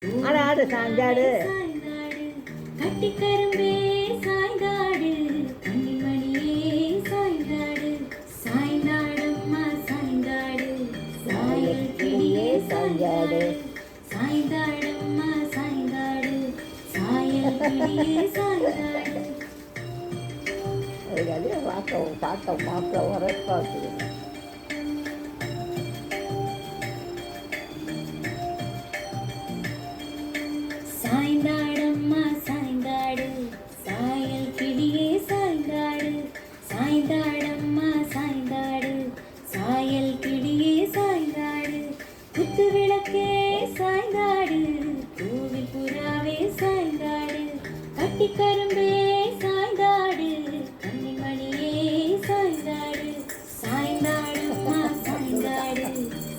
ஆடு சாய்ந்தாடு கட்டிக்கரும்பே சாய்ந்தாடு கன்னிமணியே சாய்ந்தாடு சாய்ந்தாடம்மா சாய்ந்தாடு சாயல் கிளியே சாய்ந்தாடு சாய்ந்தாடம்மா சாய்ந்தாடு சாயல் கிளியே சாய்ந்தாடு பார்த்த மாப்பிள்ள உரைப்பாட்டு சாய்ந்தாடம்மா சாய்ந்தாடு சாயல் கிளியே சாய்ந்தாடு சாய்ந்தாடம்மா சாய்ந்தாடு சாயல் கிளியே சாய்ந்தாடு குத்து விளக்கே சாய்ந்தாடு கோவில் புறாவே சாய்ந்தாடு கட்டிக்கரும்பே சாய்ந்தாடு கன்னிமணியே சாய்ந்தாடு சாய்ந்தாடம்மா சாய்ந்தாடு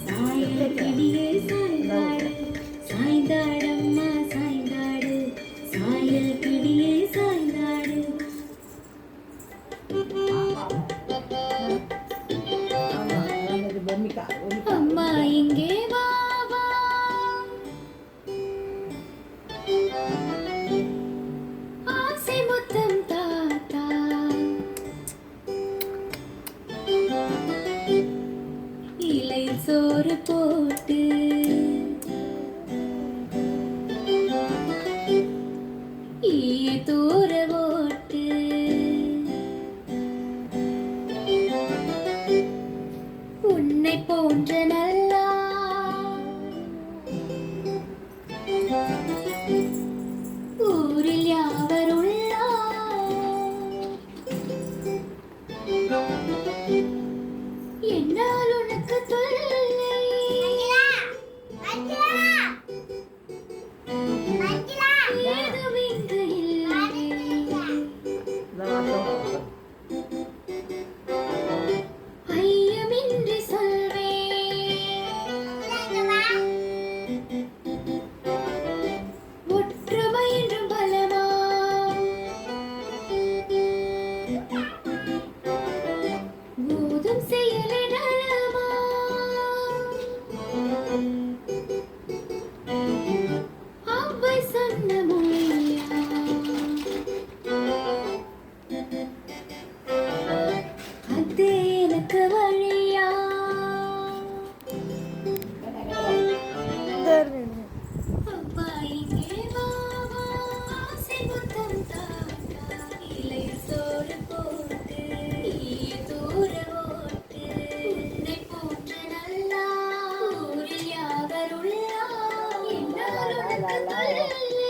சாயல் கிளியே சாய்ந்தாடு சாய்ந்தாடம்மா சாய்ந்தாடு சாயல் கிளியே சாய்ந்தாடு அம்மா இங்கே வா வா ஆசை முத்தம் தாத்தா இலை சோறு போட்டு ஈய தூர ஓட்டு உன்னை போன்ற நல்லா ஊரில் யாவருள்ளா என்னால் உனக்கு தொல்லை ஏதுமின்று இல்லை ஐயமின்றி ஒற்றுமை என்றும் பலமா போதும் செயலிடலமா அவ்வை சொன்ன மொழியா அது எனக்கு வழியா அப்பா இங்கே வா வா ஆசை முத்தம் தாத்தா இலை சோறு போட்டு ஈய தூர ஓட்டு உன்னை போன்ற நல்லா ஊரில் யாவருள்ளா என்னால் உனக்கு தொல்லை